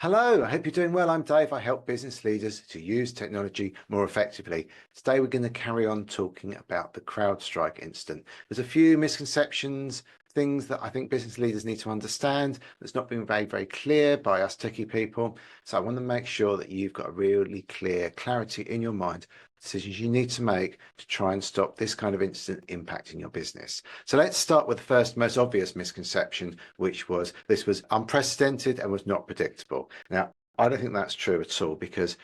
Hello, I hope you're doing well. I'm Dave. I help business leaders to use technology more effectively. Today, we're going to carry on talking about the CrowdStrike incident. There's a few misconceptions, things that I think business leaders need to understand that's not been very clear by us techie people. So I want to make sure that you've got a really clear clarity in your mind, decisions you need to make to try and stop this kind of incident impacting your business. So let's start with the first most obvious misconception, which was this was unprecedented and was not predictable. Now, I don't think that's true at all because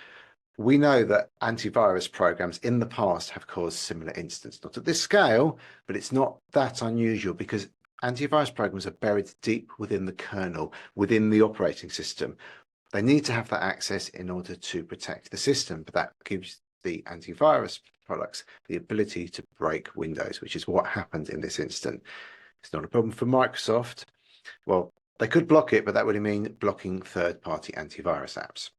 we know that antivirus programs in the past have caused similar incidents, not at this scale, but it's not that unusual because antivirus programs are buried deep within the kernel, within the operating system. They need to have that access in order to protect the system, but that gives the antivirus products the ability to break Windows, which is what happened in this instance. It's not a problem for Microsoft. Well, they could block it, but that would mean blocking third-party antivirus apps,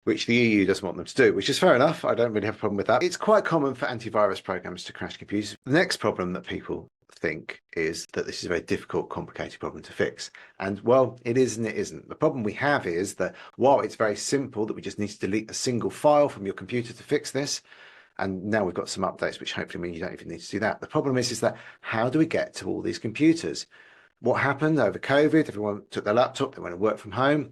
which the EU doesn't want them to do, which is fair enough. I don't really have a problem with that. It's quite common for antivirus programs to crash computers. The next problem that people think is that this is a very difficult, complicated problem to fix. And well, it is and it isn't. The problem we have is that while it's very simple that we just need to delete a single file from your computer to fix this, and now we've got some updates which hopefully mean you don't even need to do that. The problem is that how do we get to all these computers? What happened over COVID? Everyone took their laptop, they went to work from home.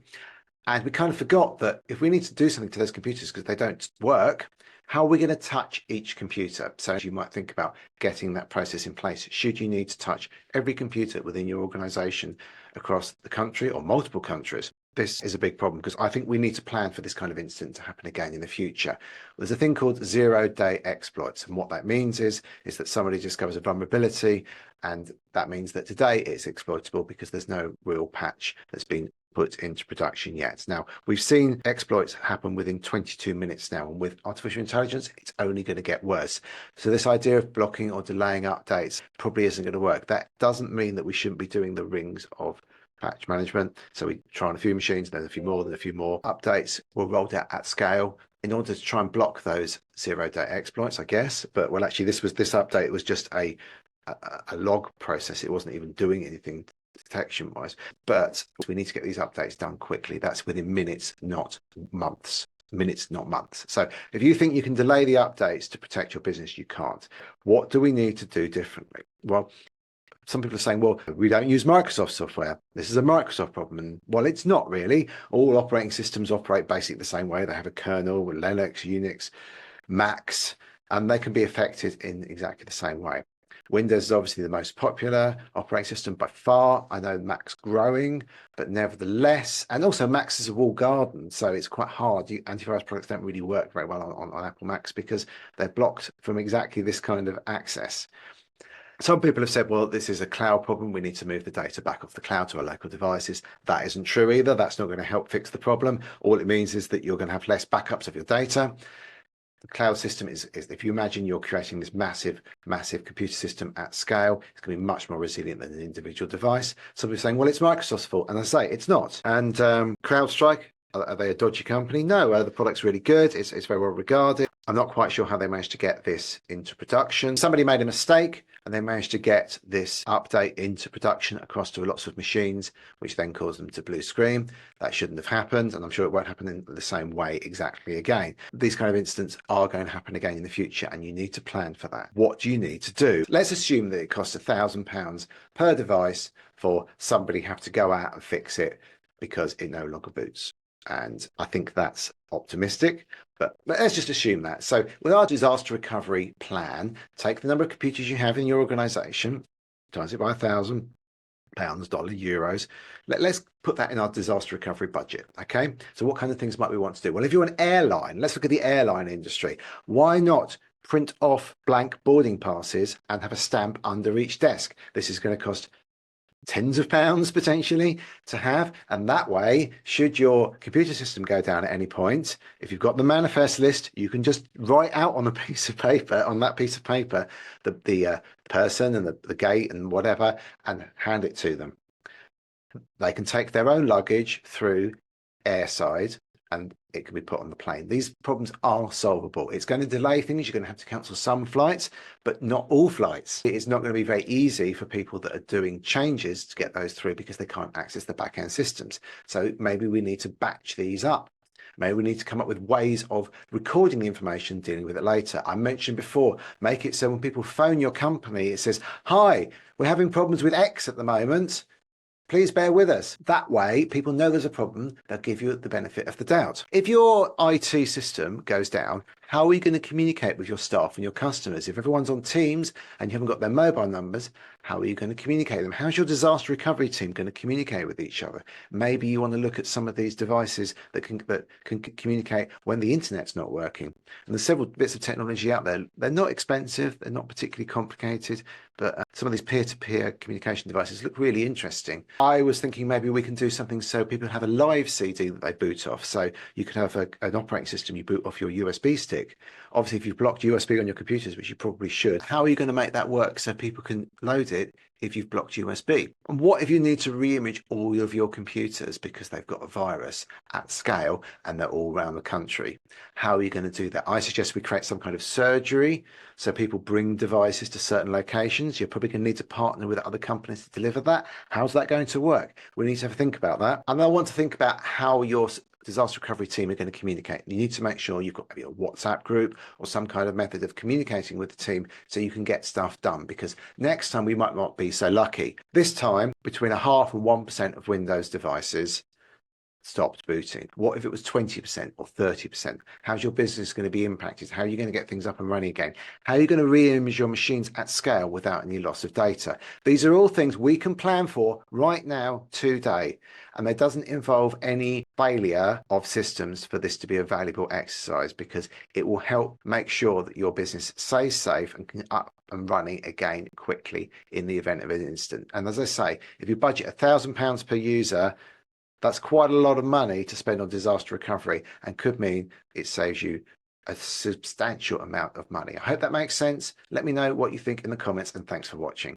And we kind of forgot that if we need to do something to those computers because they don't work, how are we going to touch each computer? So you might think about getting that process in place. Should you need to touch every computer within your organization across the country or multiple countries? This is a big problem because I think we need to plan for this kind of incident to happen again in the future. There's a thing called zero-day exploits. And what that means is that somebody discovers a vulnerability, and that means that today it's exploitable because there's no real patch that's been put into production yet. Now, we've seen exploits happen within 22 minutes now, and with artificial intelligence, it's only going to get worse. So this idea of blocking or delaying updates probably isn't going to work. That doesn't mean that we shouldn't be doing the rings of patch management. So we try on a few machines, then a few more, then a few more. Updates were rolled out at scale in order to try and block those zero-day exploits, I guess. But well, actually, this update was just a log process. It wasn't even doing anything detection wise, but we need to get these updates done quickly. That's within minutes, not months. Minutes, not months. So if you think you can delay the updates to protect your business, you can't. What do we need to do differently? Well, some people are saying, well, we don't use Microsoft software. This is a Microsoft problem. And well, it's not really. All operating systems operate basically the same way. They have a kernel with Linux, Unix, Macs, and they can be affected in exactly the same way. Windows is obviously the most popular operating system by far. I know Mac's growing, but nevertheless, and also Mac's is a walled garden, so it's quite hard. Antivirus products don't really work very well on Apple Macs because they're blocked from exactly this kind of access. Some people have said, well, this is a cloud problem. We need to move the data back off the cloud to our local devices. That isn't true either. That's not going to help fix the problem. All it means is that you're going to have less backups of your data. The cloud system is if you imagine you're creating this massive computer system at scale, it's going to be much more resilient than an individual device. Some people are saying, well, it's Microsoft's fault. And I say it's not. And CrowdStrike, are they a dodgy company? No, the product's really good. It's very well regarded. I'm not quite sure how they managed to get this into production. Somebody made a mistake and they managed to get this update into production across to lots of machines, which then caused them to blue screen. That shouldn't have happened, and I'm sure it won't happen in the same way exactly again. These kind of incidents are going to happen again in the future, and you need to plan for that. What do you need to do? Let's assume that it costs £1,000 per device for somebody to have to go out and fix it because it no longer boots. And I think that's optimistic, but let's just assume that. So with our disaster recovery plan, take the number of computers you have in your organization, times it by £1,000, dollar, euros. Let's put that in our disaster recovery budget. Okay. So what kind of things might we want to do? Well, if you're an airline, let's look at the airline industry. Why not print off blank boarding passes and have a stamp under each desk? This is going to cost tens of pounds potentially to have, and that way, should your computer system go down at any point, if you've got the manifest list, you can just write out on a piece of paper, the person and the gate and whatever, and hand it to them. They can take their own luggage through airside and it can be put on the plane. These problems are solvable. It's going to delay things. You're going to have to cancel some flights, but not all flights. It's not going to be very easy for people that are doing changes to get those through because they can't access the back-end systems. So maybe we need to batch these up. Maybe we need to come up with ways of recording the information, dealing with it later. I mentioned before, make it so when people phone your company, it says, "Hi, we're having problems with X at the moment. Please bear with us." That way, people know there's a problem. They'll give you the benefit of the doubt. If your IT system goes down, how are you going to communicate with your staff and your customers? If everyone's on Teams and you haven't got their mobile numbers, how are you going to communicate them? How's your disaster recovery team going to communicate with each other? Maybe you want to look at some of these devices that can communicate when the internet's not working. And there's several bits of technology out there. They're not expensive. They're not particularly complicated, but some of these peer-to-peer communication devices look really interesting. I was thinking maybe we can do something so people have a live CD that they boot off. So you could have an operating system you boot off your USB stick. Obviously, if you've blocked USB on your computers, which you probably should, how are you going to make that work so people can load it if you've blocked USB? And what if you need to re-image all of your computers because they've got a virus at scale and they're all around the country? How are you going to do that? I suggest we create some kind of surgery so people bring devices to certain locations. You're probably going to need to partner with other companies to deliver that. How's that going to work? We need to have a think about that. And I want to think about how your disaster recovery team are going to communicate. You need to make sure you've got maybe a WhatsApp group or some kind of method of communicating with the team so you can get stuff done, because next time we might not be so lucky. This time, between 0.5% and 1% of Windows devices stopped booting. What if it was 20% or 30%? How's your business going to be impacted? How are you going to get things up and running again? How are you going to re-image your machines at scale without any loss of data? These are all things we can plan for right now, today, and it doesn't involve any failure of systems for this to be a valuable exercise, because it will help make sure that your business stays safe and can up and running again quickly in the event of an incident. And as I say, if you budget £1,000 per user, that's quite a lot of money to spend on disaster recovery, and could mean it saves you a substantial amount of money. I hope that makes sense. Let me know what you think in the comments, and thanks for watching.